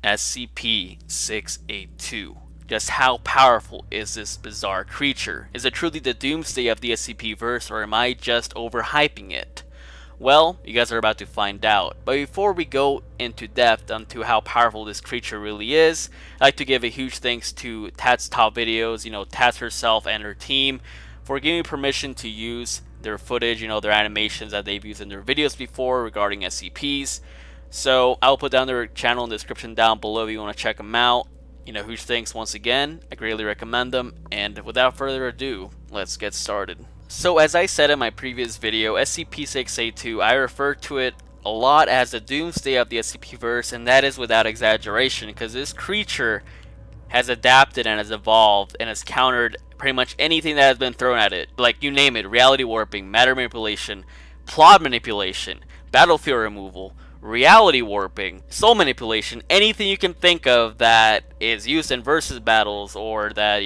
SCP-682. Just how powerful is this bizarre creature? Is it truly the doomsday of the SCP verse, or am I just overhyping it? Well, you guys are about to find out. But before we go into depth onto how powerful this creature really is, I'd like to give a huge thanks to Tats Top Videos, Tats herself and her team, for giving me permission to use their footage, their animations that they've used in their videos before regarding SCPs. So I'll put down their channel in the description down below if you want to check them out. Huge thanks once again. I greatly recommend them. And without further ado, let's get started. So as I said in my previous video, SCP-682, I refer to it a lot as the doomsday of the SCP-verse, and that is without exaggeration, because this creature has adapted and has evolved and has countered pretty much anything that has been thrown at it. Like, you name it: reality warping, matter manipulation, plot manipulation, battlefield removal, reality warping, soul manipulation, anything you can think of that is used in versus battles, or that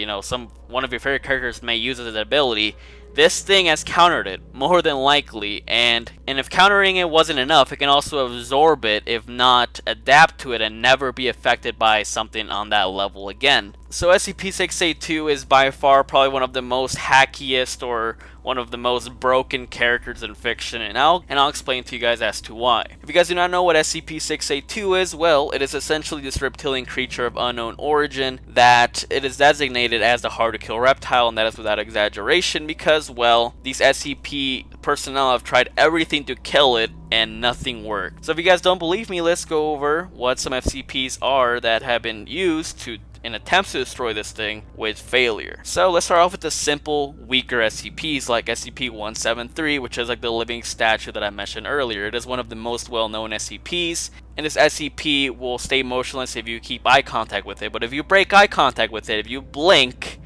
one of your favorite characters may use as an ability. This thing has countered it, more than likely, and if countering it wasn't enough, it can also absorb it, if not adapt to it, and never be affected by something on that level again. So SCP-682 is by far probably one of the most hackiest, or one of the most broken characters in fiction, and I'll explain to you guys as to why. If you guys do not know what SCP-682 is, well, it is essentially this reptilian creature of unknown origin that it is designated as the hard-to-kill reptile, and that is without exaggeration, because, well, these SCP personnel have tried everything to kill it and nothing worked. So if you guys don't believe me, let's go over what some SCPs are that have been used in attempts to destroy this thing with failure. So let's start off with the simple, weaker SCPs like SCP-173, which is like the living statue that I mentioned earlier. It is one of the most well-known SCPs, and this SCP will stay motionless if you keep eye contact with it, but if you break eye contact with it, if you blink,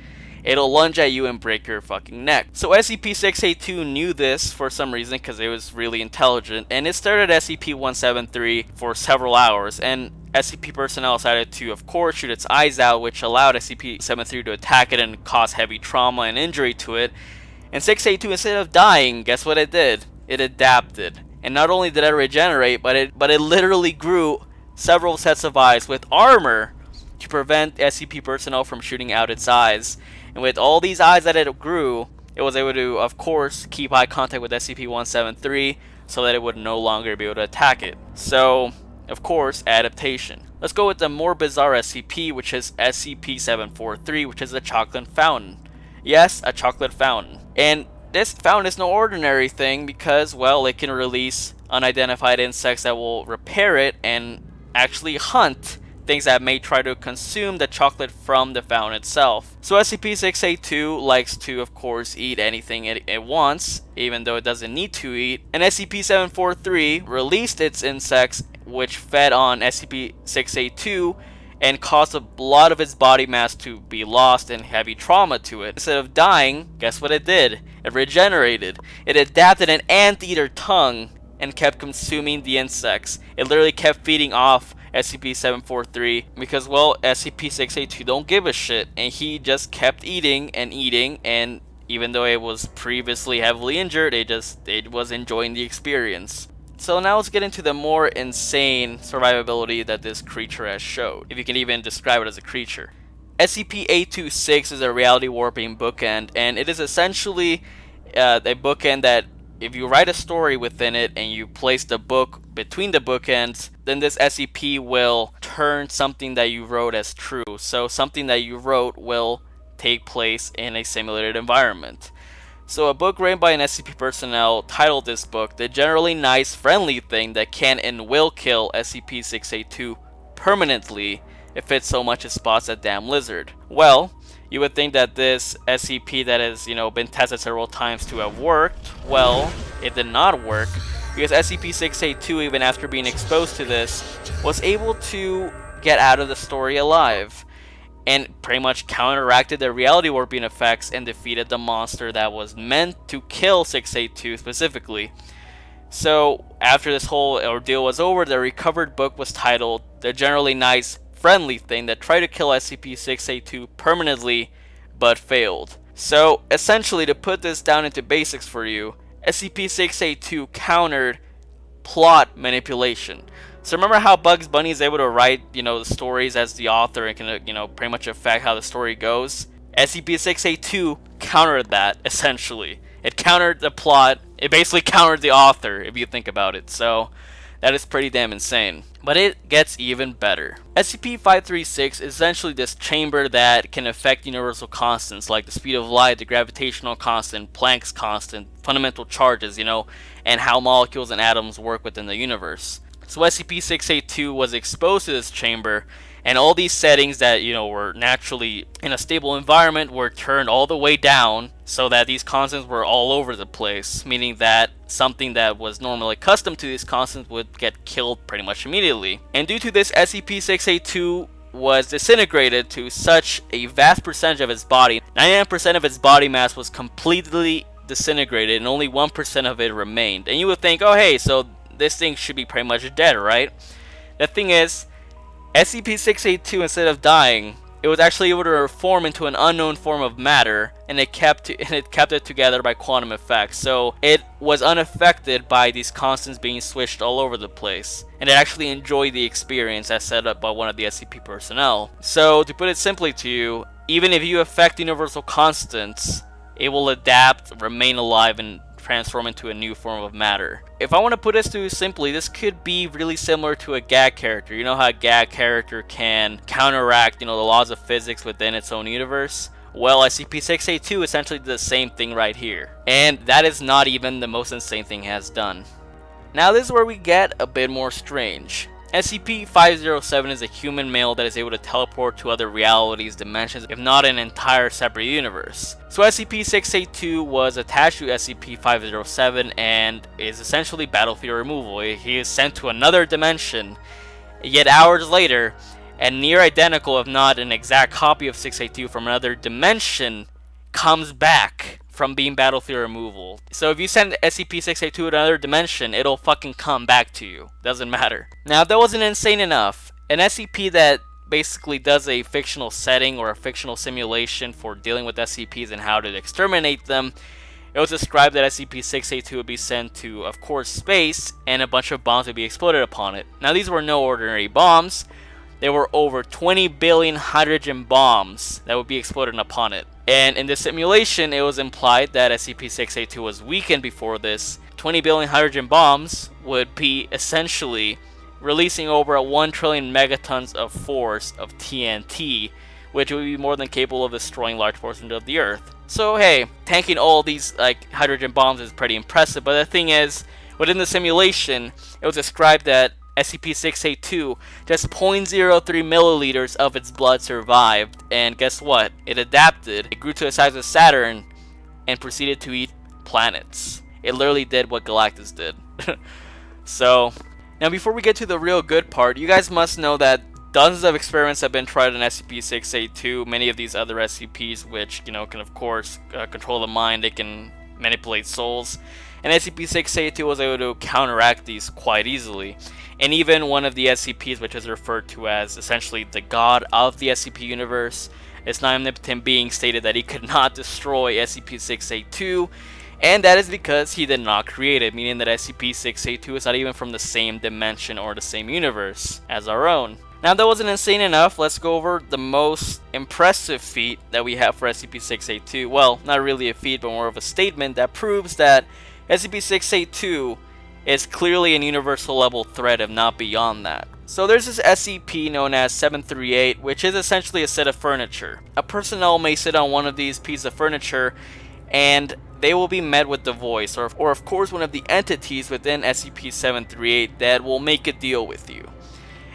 it'll lunge at you and break your fucking neck. So SCP-682 knew this for some reason because it was really intelligent, and it stared at SCP-173 for several hours, and SCP personnel decided to, of course, shoot its eyes out, which allowed SCP-73 to attack it and cause heavy trauma and injury to it. And 682, instead of dying, guess what it did? It adapted. And not only did it regenerate, but it literally grew several sets of eyes with armor to prevent SCP personnel from shooting out its eyes. And with all these eyes that it grew, it was able to, of course, keep eye contact with SCP-173 so that it would no longer be able to attack it. So, of course, adaptation. Let's go with the more bizarre SCP, which is SCP-743, which is a chocolate fountain. Yes, a chocolate fountain. And this fountain is no ordinary thing because, well, it can release unidentified insects that will repair it and actually hunt things that may try to consume the chocolate from the fountain itself. So SCP-682 likes to, of course, eat anything it wants, even though it doesn't need to eat. And SCP-743 released its insects, which fed on SCP-682 and caused a lot of its body mass to be lost and heavy trauma to it. Instead of dying, guess what it did? It regenerated. It adapted an anteater tongue and kept consuming the insects. It literally kept feeding off SCP-743 because, well, SCP-682 don't give a shit, and he just kept eating, and even though it was previously heavily injured, it was enjoying the experience. So now let's get into the more insane survivability that this creature has showed, if you can even describe it as a creature. SCP-826 is a reality warping bookend, and it is essentially a bookend that if you write a story within it and you place the book between the bookends, then this SCP will turn something that you wrote as true. So something that you wrote will take place in a simulated environment. So a book written by an SCP personnel titled this book, "The Generally Nice Friendly Thing That Can and Will Kill SCP-682 Permanently If It So Much as Spots a Damn Lizard." Well, you would think that this SCP that has, been tested several times to have worked. Well, it did not work, because SCP-682, even after being exposed to this, was able to get out of the story alive, and pretty much counteracted the reality warping effects and defeated the monster that was meant to kill 682 specifically. So, after this whole ordeal was over, the recovered book was titled "The Generally Nice Friendly Thing That Tried to Kill SCP-682 Permanently But Failed." So essentially, to put this down into basics for you, SCP-682 countered plot manipulation. So remember how Bugs Bunny is able to write, the stories as the author and can, pretty much affect how the story goes? SCP-682 countered that, essentially. It countered the plot. It basically countered the author, if you think about it. So that is pretty damn insane. But it gets even better. SCP-536 is essentially this chamber that can affect universal constants like the speed of light, the gravitational constant, Planck's constant, fundamental charges, and how molecules and atoms work within the universe. So SCP-682 was exposed to this chamber, and all these settings that were naturally in a stable environment were turned all the way down so that these constants were all over the place, meaning that something that was normally accustomed to these constants would get killed pretty much immediately. And due to this, SCP-682 was disintegrated to such a vast percentage of its body. 99% of its body mass was completely disintegrated and only 1% of it remained. And you would think, oh hey, so this thing should be pretty much dead, right? The thing is, SCP-682, instead of dying, it was actually able to reform into an unknown form of matter, and it kept it together by quantum effects. So it was unaffected by these constants being switched all over the place, and it actually enjoyed the experience as set up by one of the SCP personnel. So to put it simply to you, even if you affect universal constants, it will adapt, remain alive, and transform into a new form of matter. If I want to put this to you simply, this could be really similar to a gag character. You know how a gag character can counteract, the laws of physics within its own universe? Well, SCP-682 essentially did the same thing right here. And that is not even the most insane thing it has done. Now this is where we get a bit more strange. SCP-507 is a human male that is able to teleport to other realities, dimensions, if not an entire separate universe. So SCP-682 was attached to SCP-507 and is essentially battlefield removal. He is sent to another dimension, yet hours later, a near identical, if not an exact copy of 682 from another dimension comes back from being battlefield removal. So if you send SCP-682 to another dimension, it'll fucking come back to you. Doesn't matter. Now, if that wasn't insane enough, an SCP that basically does a fictional setting or a fictional simulation for dealing with SCPs and how to exterminate them, it was described that SCP-682 would be sent to, of course, space, and a bunch of bombs would be exploded upon it. Now, these were no ordinary bombs. There were over 20 billion hydrogen bombs that would be exploded upon it. And in the simulation, it was implied that SCP-682 was weakened before this. 20 billion hydrogen bombs would be essentially releasing over 1 trillion megatons of force of TNT, which would be more than capable of destroying large portions of the Earth. So hey, tanking all these hydrogen bombs is pretty impressive, but the thing is, within the simulation, it was described that SCP-682, just 0.03 milliliters of its blood survived, and guess what? It adapted, it grew to the size of Saturn, and proceeded to eat planets. It literally did what Galactus did. So, now before we get to the real good part, you guys must know that dozens of experiments have been tried on SCP-682, many of these other SCPs, which, can of course control the mind, they can manipulate souls, and SCP-682 was able to counteract these quite easily. And even one of the SCPs, which is referred to as essentially the god of the SCP universe, this omnipotent being stated that he could not destroy SCP-682, and that is because he did not create it, meaning that SCP-682 is not even from the same dimension or the same universe as our own. Now, if that wasn't insane enough, let's go over the most impressive feat that we have for SCP-682. Well, not really a feat, but more of a statement that proves that SCP-682 is clearly an universal level threat, if not beyond that. So there's this SCP known as 738, which is essentially a set of furniture. A personnel may sit on one of these pieces of furniture, and they will be met with the voice, or of course one of the entities within SCP-738 that will make a deal with you.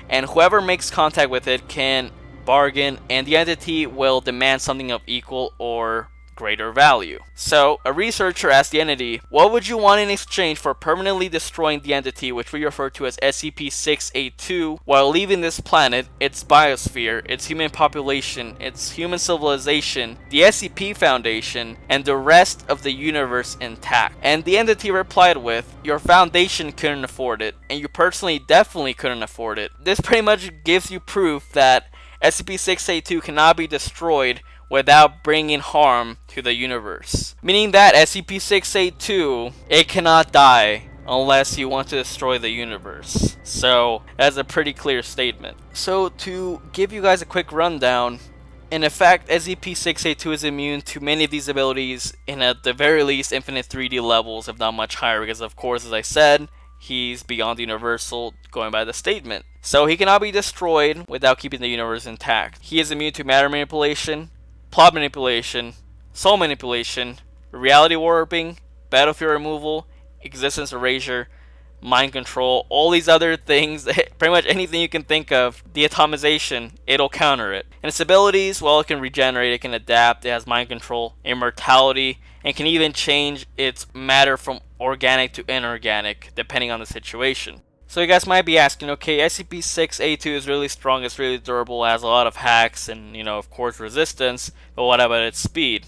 And whoever makes contact with it can bargain, and the entity will demand something of equal or greater value. So, a researcher asked the entity, what would you want in exchange for permanently destroying the entity, which we refer to as SCP-682, while leaving this planet, its biosphere, its human population, its human civilization, the SCP Foundation, and the rest of the universe intact? And the entity replied with, your foundation couldn't afford it, and you personally definitely couldn't afford it. This pretty much gives you proof that SCP-682 cannot be destroyed without bringing harm to the universe. Meaning that SCP-682, it cannot die unless you want to destroy the universe. So that's a pretty clear statement. So to give you guys a quick rundown, in effect, SCP-682 is immune to many of these abilities in at the very least infinite 3D levels, if not much higher, because of course, as I said, he's beyond the universal, going by the statement. So he cannot be destroyed without keeping the universe intact. He is immune to matter manipulation, plot manipulation, soul manipulation, reality warping, battlefield removal, existence erasure, mind control, all these other things, pretty much anything you can think of, the atomization, it'll counter it. And its abilities, well, it can regenerate, it can adapt, it has mind control, immortality, and can even change its matter from organic to inorganic, depending on the situation. So you guys might be asking, okay, SCP-682 is really strong, it's really durable, it has a lot of hacks, and, of course, resistance, but what about its speed?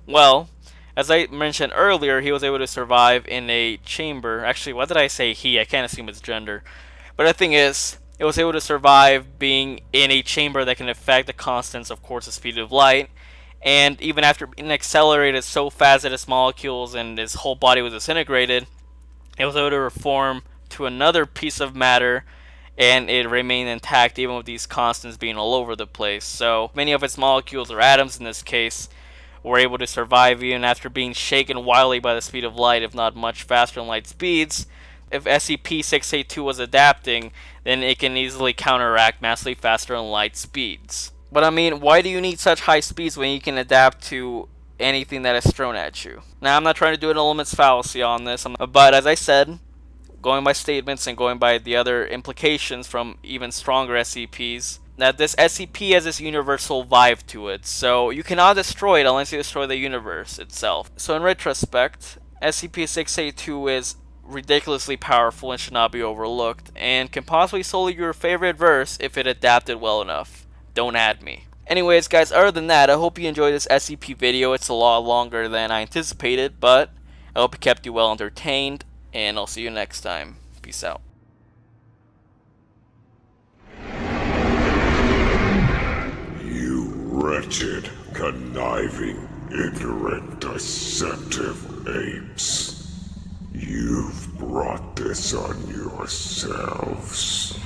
Well, as I mentioned earlier, he was able to survive in a chamber. Actually, what did I say he? I can't assume it's gender. But the thing is, it was able to survive being in a chamber that can affect the constants, of course, the speed of light. And even after being accelerated so fast that its molecules and its whole body was disintegrated, it was able to reform to another piece of matter, and it remained intact even with these constants being all over the place. So many of its molecules, or atoms in this case, were able to survive even after being shaken wildly by the speed of light, if not much faster than light speeds. If SCP-682 was adapting, then it can easily counteract massively faster than light speeds. But I mean, why do you need such high speeds when you can adapt to anything that is thrown at you? Now, I'm not trying to do an elements fallacy on this, but as I said, going by statements and going by the other implications from even stronger SCPs, that this SCP has this universal vibe to it, so you cannot destroy it unless you destroy the universe itself. So in retrospect, SCP-682 is ridiculously powerful and should not be overlooked, and can possibly solely your favorite verse if it adapted well enough. Don't add me. Anyways guys, other than that, I hope you enjoyed this SCP video. It's a lot longer than I anticipated, but I hope it kept you well entertained, and I'll see you next time. Peace out. Wretched, conniving, ignorant, deceptive apes. You've brought this on yourselves.